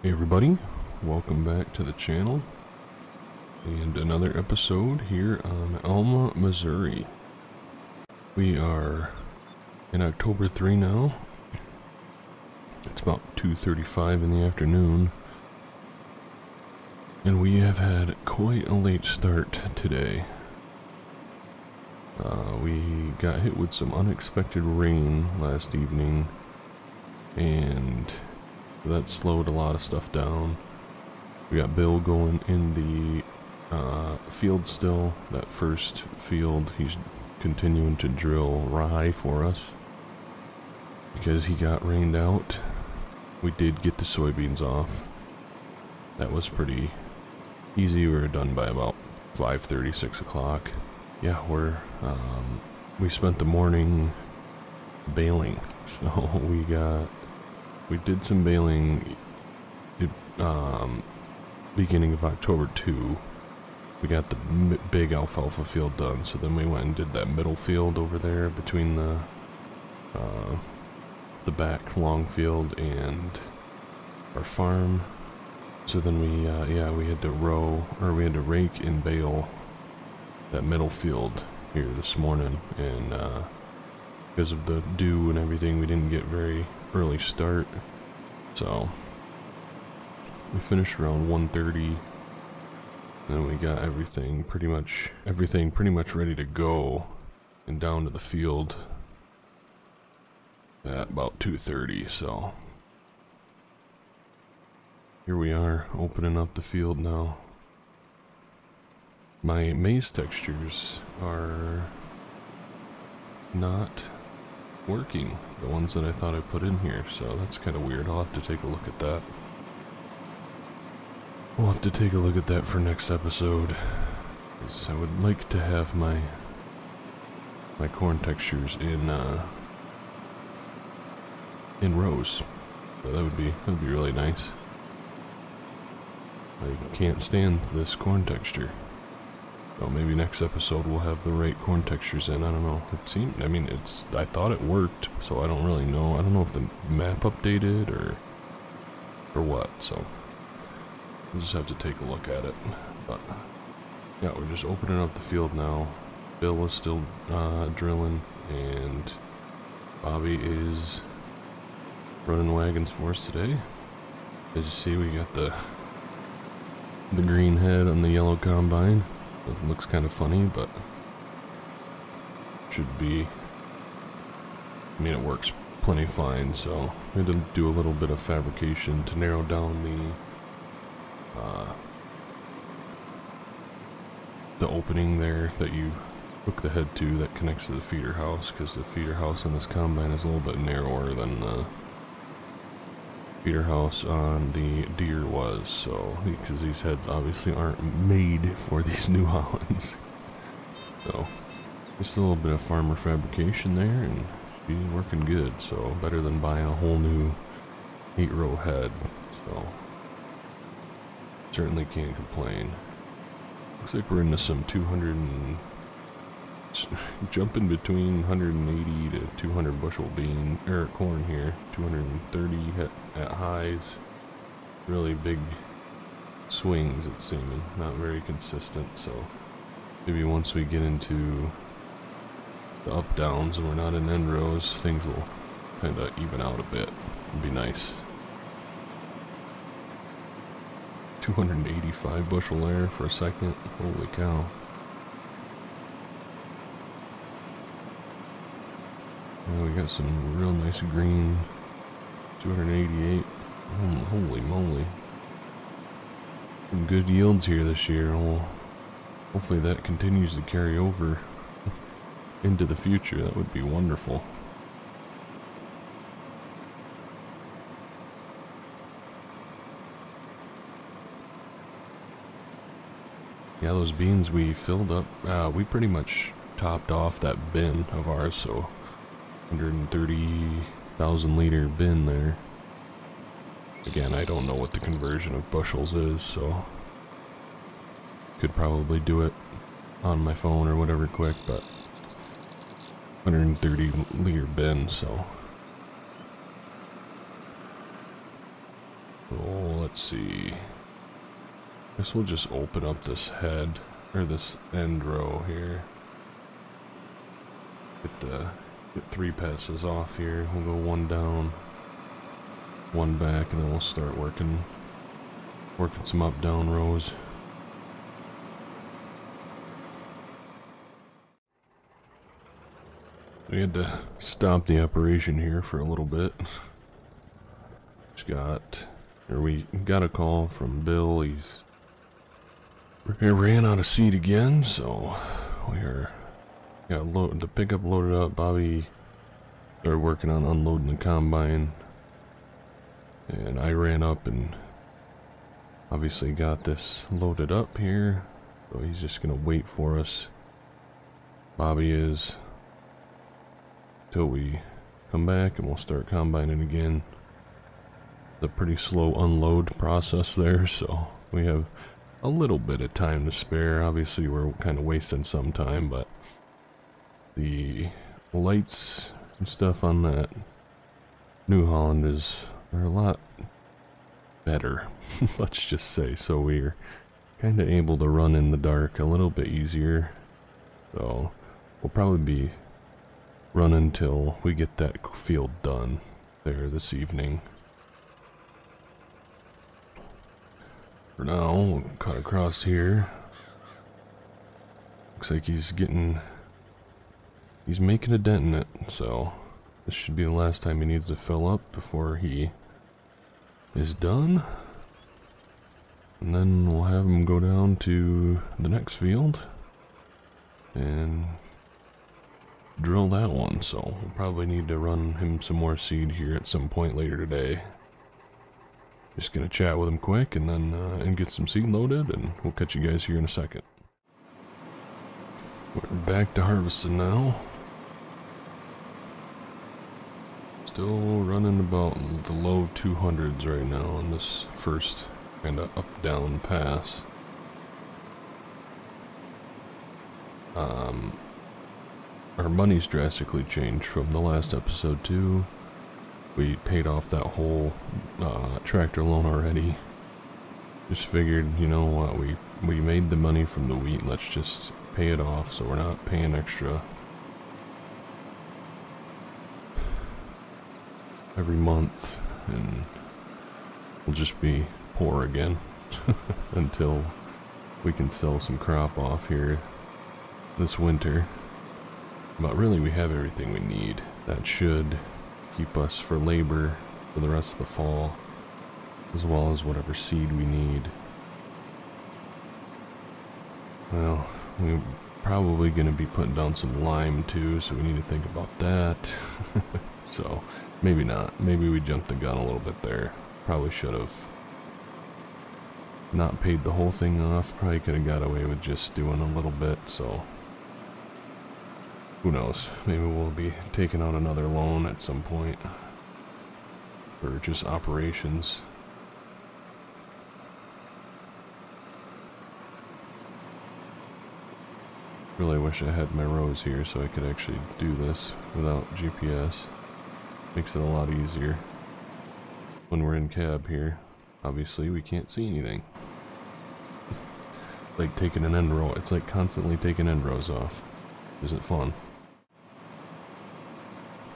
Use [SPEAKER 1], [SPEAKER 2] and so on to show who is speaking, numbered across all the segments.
[SPEAKER 1] Hey everybody, welcome back to the channel and another episode here on Alma, Missouri. We are in October 3 now. It's about 2:35 in the afternoon and we have had quite a late start today. We got hit with some unexpected rain last evening and that slowed a lot of stuff down. We got Bill going in the field still. That first field, he's continuing to drill rye for us because he got rained out. We did get the soybeans off. That was pretty easy. We were done by about 5:30, 6 o'clock. Yeah, we spent the morning baling. So we did some baling beginning of October 2. We got the big alfalfa field done, so then we went and did that middle field over there between the back long field and our farm. So then we had to rake and bale that middle field here this morning, and because of the dew and everything, we didn't get very early start, so we finished around 1:30, and we got everything pretty much ready to go and down to the field at about 2:30. So here we are opening up the field now. My maize textures are not working, the ones that I thought I put in here, so that's kind of weird. I'll have to take a look at that. We'll have to take a look at that for next episode, because I would like to have my corn textures in rows. So that would be really nice. I can't stand this corn texture. So maybe next episode we'll have the right corn textures in. I don't know. I thought it worked, so I don't really know. I don't know if the map updated or what, so we'll just have to take a look at it. But yeah, we're just opening up the field now. Bill is still drilling, and Bobby is running wagons for us today. As you see, we got the green head on the yellow combine. It looks kind of funny, but should be, it works plenty fine. So we had to do a little bit of fabrication to narrow down the opening there that you hook the head to that connects to the feeder house, because the feeder house on this combine is a little bit narrower than the feeder house on the deer was, so because these heads obviously aren't made for these New Hollands. So just a little bit of farmer fabrication there, and be working good. So better than buying a whole new 8-row head. So certainly can't complain. Looks like we're into some 200 and jumping between 180 to 200 bushel corn here. 230 at highs. Really big swings, it's seeming. Not very consistent, so maybe once we get into the up downs and we're not in end rows, things will kind of even out a bit. It'd be nice. 285 bushel there for a second. Holy cow. We got some real nice green. 288. Holy moly. Some good yields here this year. Well, hopefully that continues to carry over into the future. That would be wonderful. Yeah, those beans we filled up, we pretty much topped off that bin of ours, so 130,000 liter bin there. Again, I don't know what the conversion of bushels is, so could probably do it on my phone or whatever quick, but 130 liter bin, so Oh, let's see. Guess we'll just open up this head, or this end row here. Get 3 passes off here. We'll go 1 down, 1 back, and then we'll start working some up down rows. We had to stop the operation here for a little bit. We got a call from Bill. He ran out of seed again, so we got the pickup loaded up. Bobby started working on unloading the combine, and I ran up and obviously got this loaded up here. So he's just gonna wait for us. Bobby is, till we come back, and we'll start combining again. It's a pretty slow unload process there, so we have a little bit of time to spare. Obviously we're kind of wasting some time, but the lights and stuff on that New Holland are a lot better, let's just say. So we're kind of able to run in the dark a little bit easier. So we'll probably be running till we get that field done there this evening. For now, we'll cut across here. Looks like he's making a dent in it, so this should be the last time he needs to fill up before he is done. And then we'll have him go down to the next field and drill that one. So we'll probably need to run him some more seed here at some point later today. Just gonna chat with him quick and then and get some seed loaded, and we'll catch you guys here in a second. We're back to harvesting now. Still running about the low 200s right now on this first kind of up-down pass. Our money's drastically changed from the last episode too. We paid off that whole tractor loan already. Just figured, you know what, we made the money from the wheat, let's just pay it off so we're not paying extra every month, and we'll just be poor again until we can sell some crop off here this winter. But really we have everything we need. That should keep us for labor for the rest of the fall, as well as whatever seed we need. Well, we're probably going to be putting down some lime too, so we need to think about that. So maybe not. Maybe we jumped the gun a little bit there. Probably should have not paid the whole thing off. Probably could have got away with just doing a little bit, so who knows? Maybe we'll be taking out another loan at some point for just operations. Really wish I had my rows here so I could actually do this without GPS. Makes it a lot easier. When we're in cab here, obviously we can't see anything. Like taking an end row. It's like constantly taking end rows off. Isn't fun.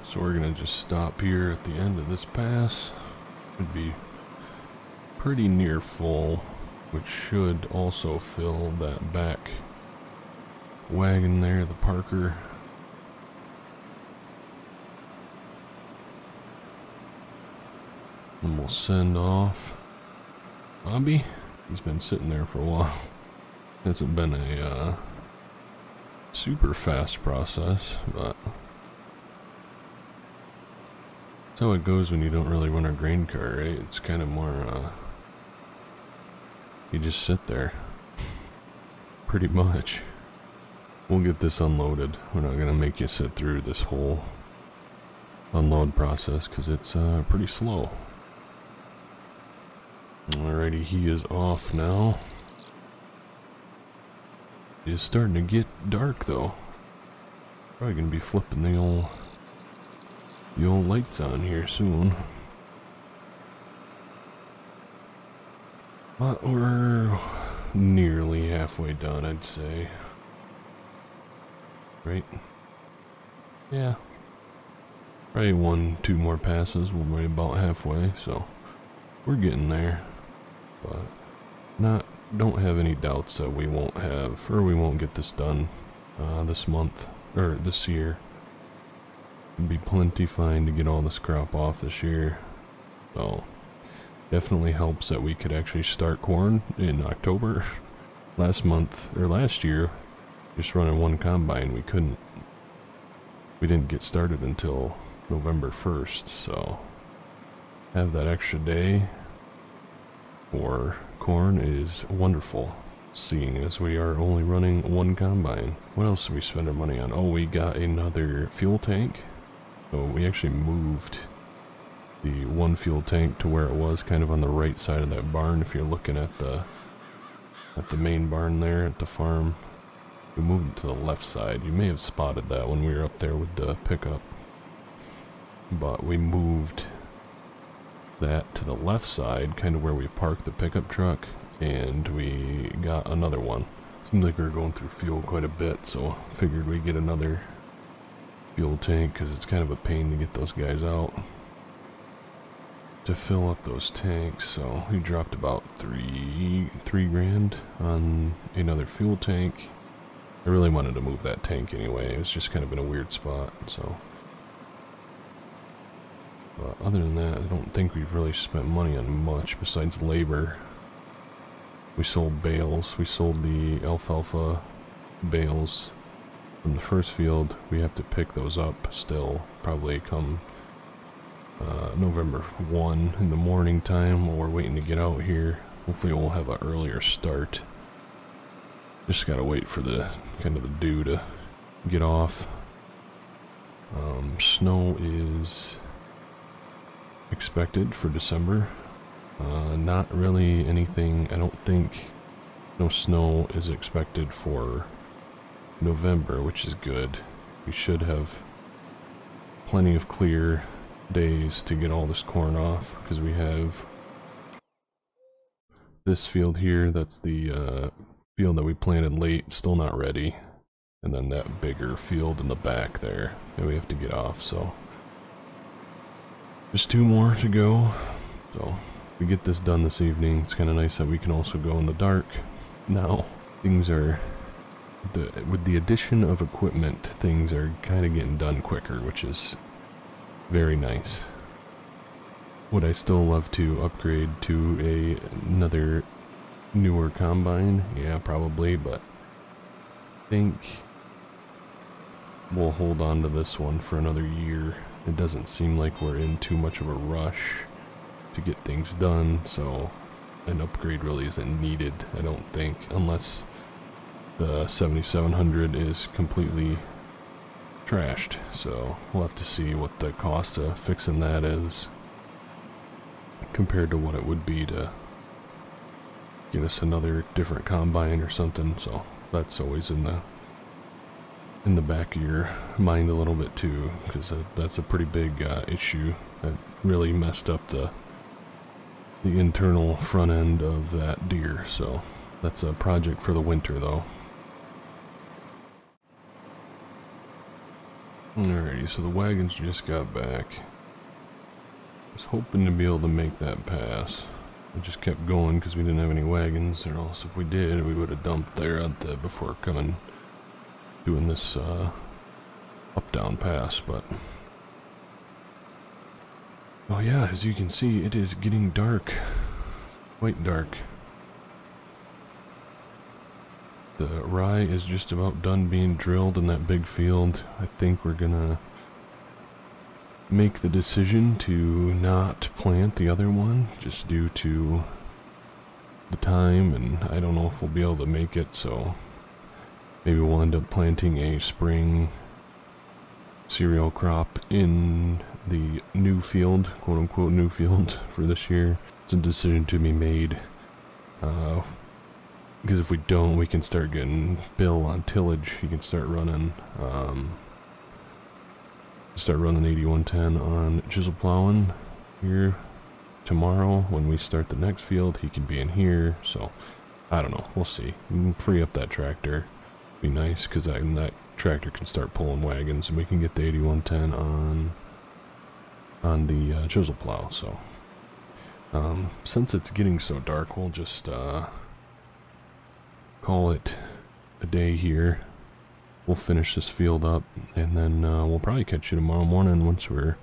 [SPEAKER 1] So we're gonna just stop here at the end of this pass. Should be pretty near full, which should also fill that back wagon there, the Parker. And we'll send off Bobby. He's been sitting there for a while. Hasn't been a super fast process, but that's how it goes when you don't really run a grain car, right? It's kind of more, you just sit there, pretty much. We'll get this unloaded. We're not gonna make you sit through this whole unload process because it's pretty slow. Alrighty, he is off now. It's starting to get dark though. Probably gonna be flipping the old lights on here soon. But we're nearly halfway done, I'd say. Right? Yeah. Probably 1-2 more passes, we'll be about halfway, so we're getting there. But don't have any doubts that we won't get this done this month, or this year. It'd be plenty fine to get all this crop off this year. So, definitely helps that we could actually start corn in October. Last year, just running one combine, we didn't get started until November 1st, so have that extra day for corn is wonderful, seeing as we are only running one combine. What else did we spend our money on? Oh, we got another fuel tank. So we actually moved the one fuel tank to where it was, kind of on the right side of that barn. If you're looking at the main barn there at the farm, we moved it to the left side. You may have spotted that when we were up there with the pickup, but we moved that to the left side, kind of where we parked the pickup truck, and we got another one. Seems like we were going through fuel quite a bit, so figured we'd get another fuel tank, because it's kind of a pain to get those guys out to fill up those tanks. So we dropped about three grand on another fuel tank. I really wanted to move that tank anyway. It was just kind of in a weird spot, so. But other than that, I don't think we've really spent money on much besides labor. We sold bales. We sold the alfalfa bales from the first field. We have to pick those up still, probably come November 1 in the morning time while we're waiting to get out here. Hopefully we'll have an earlier start. Just gotta wait for the kind of the dew to get off. Snow is expected for December. Not really anything, I don't think. No snow is expected for November, which is good. We should have plenty of clear days to get all this corn off, because we have this field here, that's the field that we planted late, still not ready, and then that bigger field in the back there that we have to get off. So just 2 more to go. So if we get this done this evening, it's kind of nice that we can also go in the dark. Now things are, with the addition of equipment, things are kind of getting done quicker, which is very nice. Would I still love to upgrade to another newer combine? Yeah, probably, but I think we'll hold on to this one for another year. It doesn't seem like we're in too much of a rush to get things done, so an upgrade really isn't needed, I don't think, unless the 7700 is completely trashed. So we'll have to see what the cost of fixing that is compared to what it would be to get us another different combine or something. So that's always in the back of your mind a little bit too, because that's a pretty big issue that really messed up the internal front end of that deer. So that's a project for the winter though. Alrighty, so the wagons just got back. I was hoping to be able to make that pass. I just kept going because we didn't have any wagons, or else if we did, we would have dumped there before doing this up-down pass. But oh yeah, as you can see, it is getting dark, quite dark. The rye is just about done being drilled in that big field. I think we're gonna make the decision to not plant the other one, just due to the time, and I don't know if we'll be able to make it, so maybe we'll end up planting a spring cereal crop in the new field, quote-unquote new field, for this year. It's a decision to be made. Because if we don't, we can start getting Bill on tillage. He can start running 8110 on chisel plowing here tomorrow when we start the next field, he can be in here. So I don't know, we'll see. We can free up that tractor, be nice, because that tractor can start pulling wagons, and we can get the 8110 on the chisel plow. So since it's getting so dark, we'll just call it a day here. We'll finish this field up, and then we'll probably catch you tomorrow morning once we're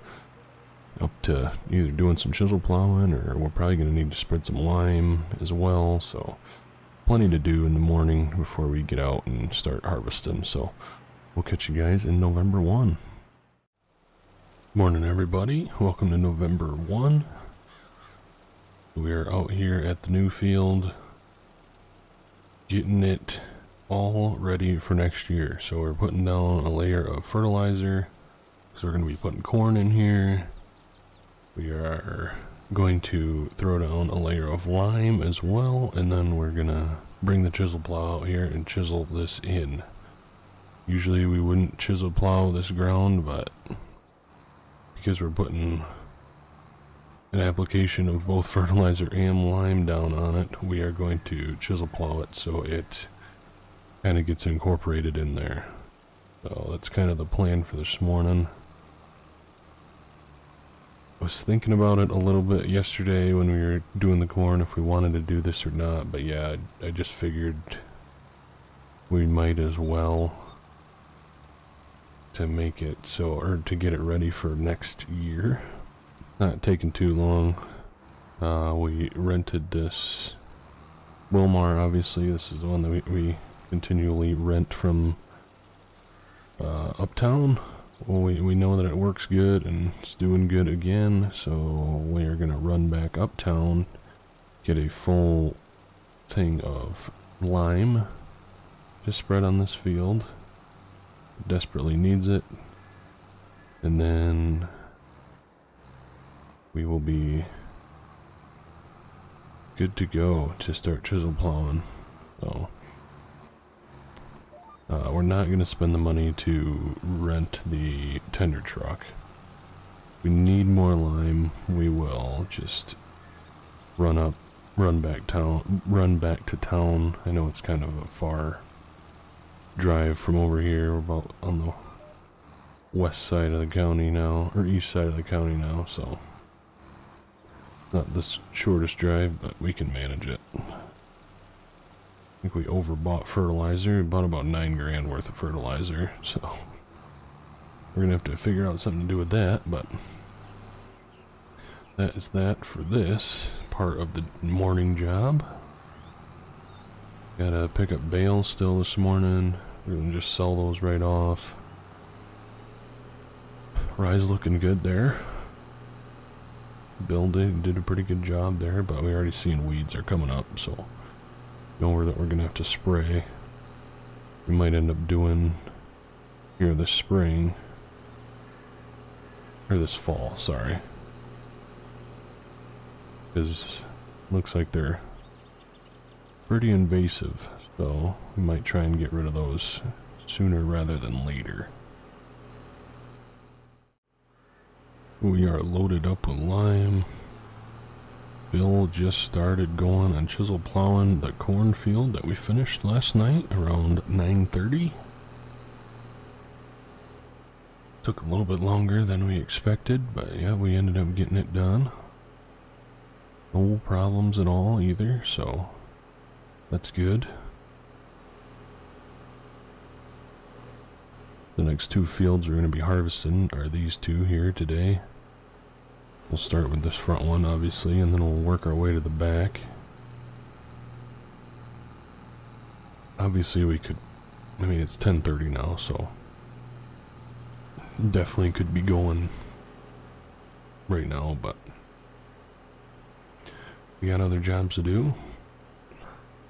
[SPEAKER 1] up to either doing some chisel plowing, or we're probably going to need to spread some lime as well. So plenty to do in the morning before we get out and start harvesting. So we'll catch you guys in November 1. Morning everybody, welcome to November 1. We are out here at the new field getting it all ready for next year. So we're putting down a layer of fertilizer because we're going to be putting corn in here. We are going to throw down a layer of lime as well, and then we're going to bring the chisel plow out here and chisel this in. Usually we wouldn't chisel plow this ground, but because we're putting an application of both fertilizer and lime down on it, we are going to chisel plow it so it kind of gets incorporated in there. So that's kind of the plan for this morning. I was thinking about it a little bit yesterday when we were doing the corn, if we wanted to do this or not, but yeah, I just figured we might as well to make it so, or to get it ready for next year. Not taking too long. We rented this Wilmar, obviously. This is the one that we continually rent from uptown. Well, we know that it works good and it's doing good again, so we are going to run back uptown, get a full thing of lime to spread on this field. It desperately needs it. And then we will be good to go to start chisel plowing. So we're not going to spend the money to rent the tender truck. If we need more lime, we will just run back to town. I know it's kind of a far drive from over here. We're about on the west side of the county now, or east side of the county now, so not the shortest drive, but we can manage it. I think we overbought fertilizer. We bought about $9 grand worth of fertilizer, so we're gonna have to figure out something to do with that. But that is that for this part of the morning job. Gotta pick up bales still this morning. We're gonna just sell those right off. Rye's looking good there. Bill did a pretty good job there, but we already seen weeds are coming up, so know that we're gonna have to spray. We might end up doing here this spring, or this fall, sorry, because looks like they're pretty invasive, so we might try and get rid of those sooner rather than later. We are loaded up with lime. Bill just started going on chisel plowing the cornfield that we finished last night around 9:30. Took a little bit longer than we expected, but yeah, we ended up getting it done. No problems at all either, so that's good. The next two fields we're going to be harvesting are these two here today. We'll start with this front one, obviously, and then we'll work our way to the back. Obviously, we could, I mean, it's 10:30 now, so definitely could be going right now, but we got other jobs to do.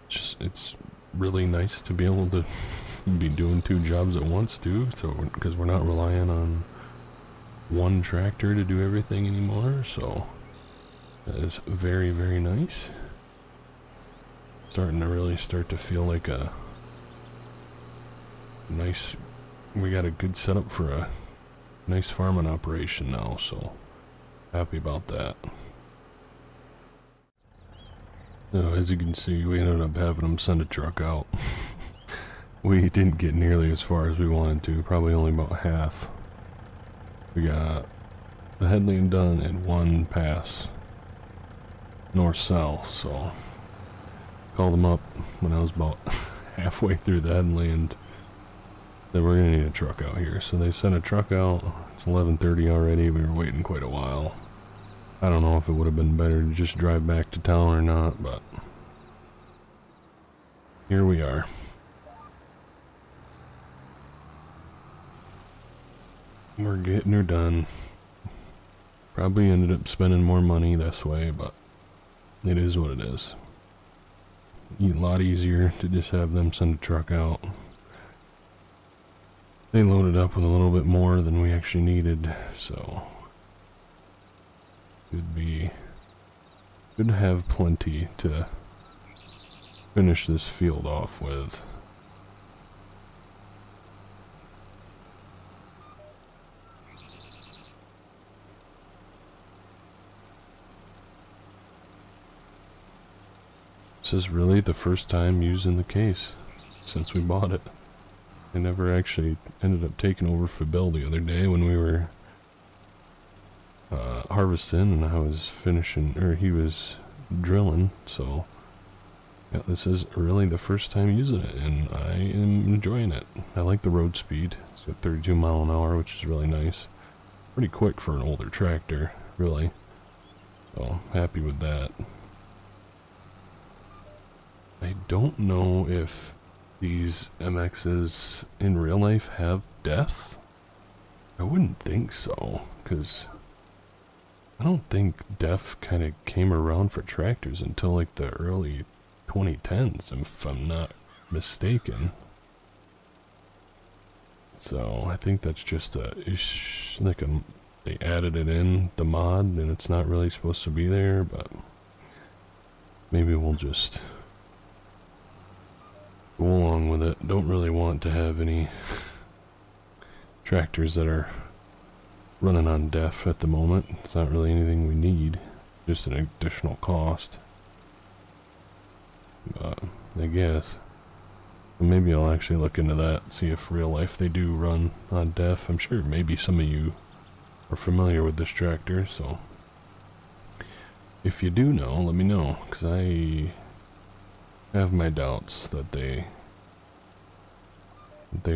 [SPEAKER 1] It's really nice to be able to be doing two jobs at once, too, so because we're not relying on one tractor to do everything anymore, so that is very, very nice. Starting to really start to feel like a nice, we got a good setup for a nice farming operation now, so happy about that. So as you can see, we ended up having them send a truck out. We didn't get nearly as far as we wanted to, probably only about half. We got the headland done in one pass, north-south, so called them up when I was about halfway through the headland that we're gonna need a truck out here. So they sent a truck out. It's 11:30 already. We were waiting quite a while. I don't know if it would have been better to just drive back to town or not, but here we are. We're getting her done. Probably ended up spending more money this way, but it is what it is. A lot easier to just have them send a truck out. They loaded up with a little bit more than we actually needed, so it'd be good to have plenty to finish this field off with. This is really the first time using the case since we bought it. I never actually ended up taking over for Bill the other day when we were harvesting and I was finishing, or he was drilling, so yeah, this is really the first time using it and I am enjoying it. I like the road speed. It's got 32 mile an hour, which is really nice. Pretty quick for an older tractor, really. So, happy with that. I don't know if these MXs in real life have depth. I wouldn't think so, because I don't think depth kind of came around for tractors until like the early 2010s, if I'm not mistaken. So I think that's just they added it in the mod and it's not really supposed to be there, but maybe we'll just go along with it. Don't really want to have any tractors that are running on def at the moment. It's not really anything we need, just an additional cost. But I guess maybe I'll actually look into that, see if real life they do run on def. I'm sure maybe some of you are familiar with this tractor, so if you do know, let me know, because I have my doubts that they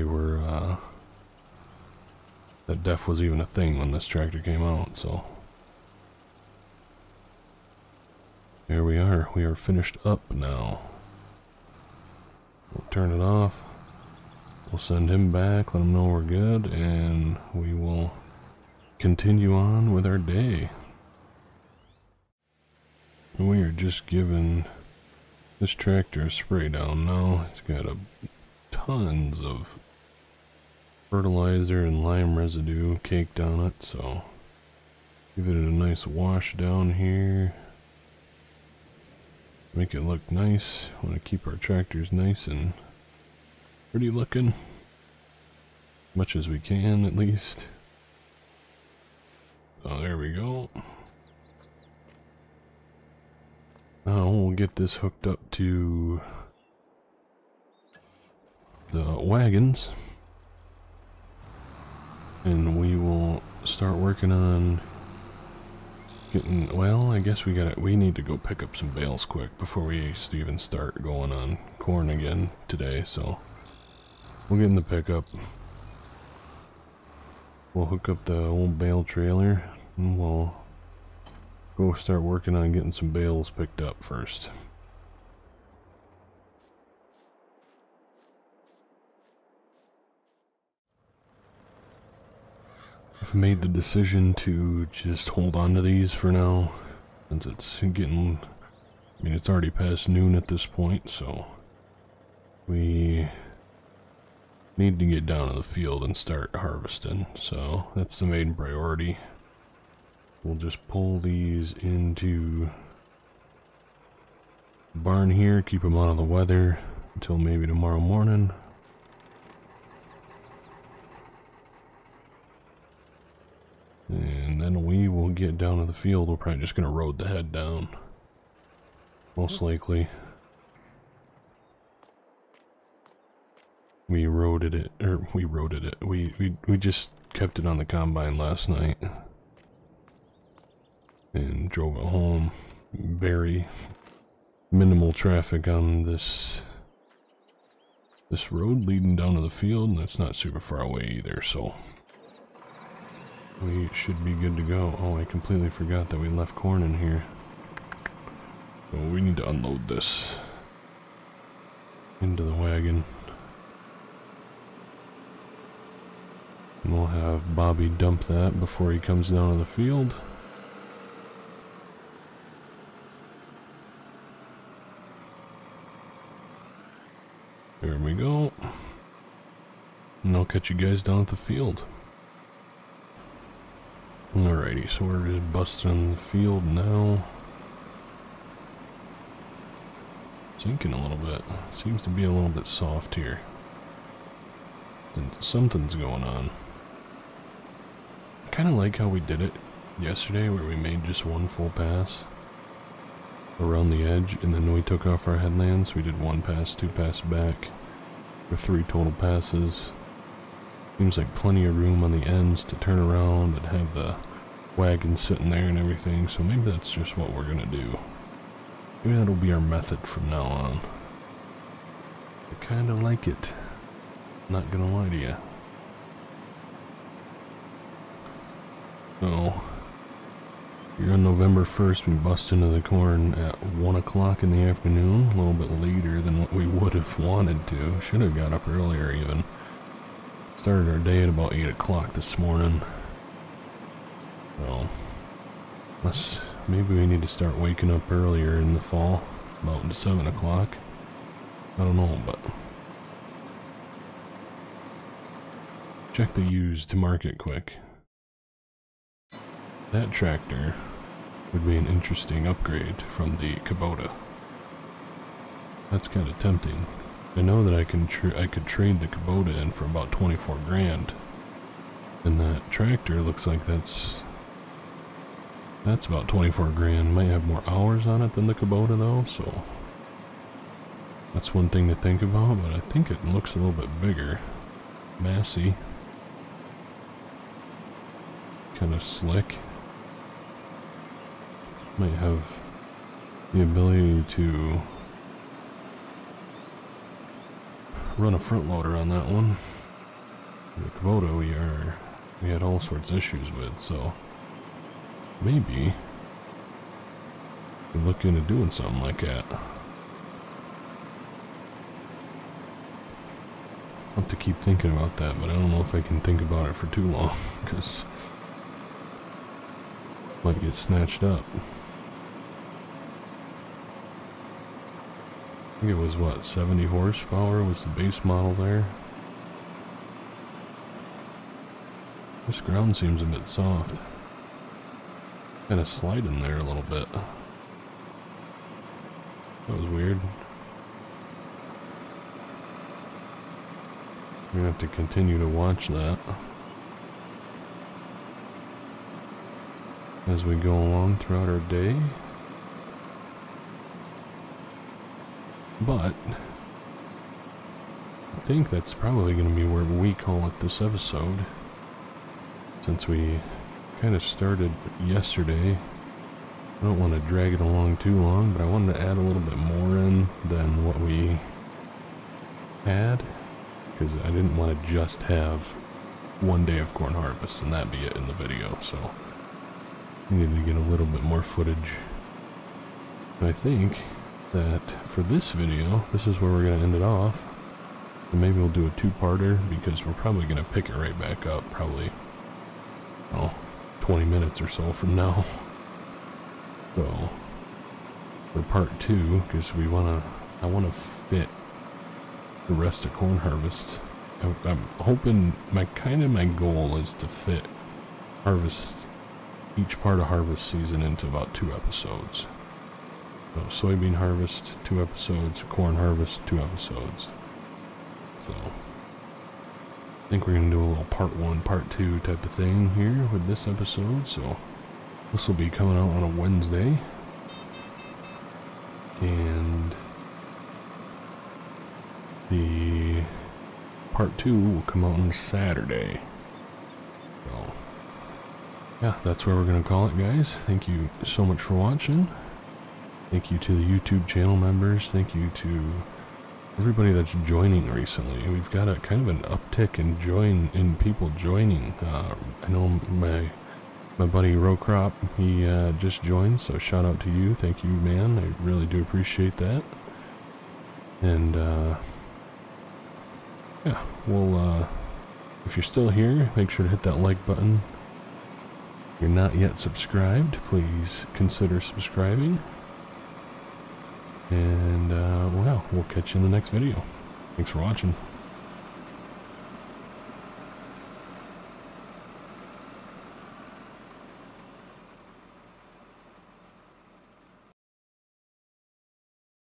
[SPEAKER 1] were that def was even a thing when this tractor came out. So here we are finished up now. We'll turn it off, we'll send him back, let him know we're good, and we will continue on with our day. And we are just giving this tractor a spray down now. It's got tons of fertilizer and lime residue caked on it, so give it a nice wash down here. Make it look nice. Want to keep our tractors nice and pretty looking, much as we can at least. Oh, there we go. Now we'll get this hooked up to the wagons, and we will start working on getting, well, I guess we need to go pick up some bales quick before we even start going on corn again today, so we'll get in the pickup. We'll hook up the old bale trailer and we'll go start working on getting some bales picked up first. I've made the decision to just hold on to these for now, since it's getting, I mean, it's already past noon at this point, so we need to get down to the field and start harvesting, so that's the main priority. We'll just pull these into the barn here, keep them out of the weather until maybe tomorrow morning. And then we will get down to the field. We're probably just going to road the head down most likely. We just kept it on the combine last night and drove it home. Very minimal traffic on this road leading down to the field, and it's not super far away either, so we should be good to go. Oh, I completely forgot that we left corn in here. So we need to unload this into the wagon. And we'll have Bobby dump that before he comes down to the field. There we go. And I'll catch you guys down at the field. Alrighty, so we're just busting on the field now. Sinking a little bit. Seems to be a little bit soft here. Something's going on. I kind of like how we did it yesterday, where we made just one full pass around the edge, and then we took off our headlands. We did 1 pass, 2 pass back, for 3 total passes. Seems like plenty of room on the ends to turn around and have the wagon sitting there and everything, so maybe that's just what we're gonna do. Maybe that'll be our method from now on. I kinda like it. Not gonna lie to you. So, here on November 1st, we bust into the corn at 1 o'clock in the afternoon, a little bit later than what we would have wanted to. Should have got up earlier even. Started our day at about 8 o'clock this morning. So, maybe we need to start waking up earlier in the fall, about 7 o'clock. I don't know, but check the used market quick. That tractor would be an interesting upgrade from the Kubota. That's kind of tempting. I know that I could trade the Kubota in for about 24 grand, and that tractor looks like that's about 24 grand. Might have more hours on it than the Kubota though, so that's one thing to think about. But I think it looks a little bit bigger, massy, kind of slick. Might have the ability to run a front loader on that one. The Kubota we had all sorts of issues with, so maybe we'll look into doing something like that. I'll have to keep thinking about that, but I don't know if I can think about it for too long, because it might get snatched up. I think it was, what, 70 horsepower was the base model there. This ground seems a bit soft. Kind of sliding there a little bit. That was weird. We're gonna have to continue to watch that as we go along throughout our day. But I think that's probably going to be where we call it this episode, since we kind of started yesterday. I don't want to drag it along too long, but I wanted to add a little bit more in than what we had, because I didn't want to just have one day of corn harvest and that be it in the video, so I needed to get a little bit more footage. And I think that for this video, this is where we're going to end it off. And maybe we'll do a 2-parter, because we're probably going to pick it right back up, probably, 20 minutes or so from now. So, for part 2, because I want to fit the rest of corn harvest. I'm hoping, my goal is to fit each part of harvest season into about 2 episodes. So soybean harvest, 2 episodes, corn harvest, 2 episodes. So I think we're going to do a little part 1, part 2 type of thing here with this episode. So this will be coming out on a Wednesday. and the part 2 will come out on Saturday. So, yeah, that's where we're going to call it, guys. Thank you so much for watching. Thank you to the YouTube channel members. Thank you to everybody that's joining recently. We've got a kind of an uptick in people joining. I know my buddy Rocrop, he just joined, so shout out to you. Thank you, man. I really do appreciate that. And yeah, well, if you're still here, make sure to hit that like button. If you're not yet subscribed, please consider subscribing. And well, we'll catch you in the next video. Thanks for watching.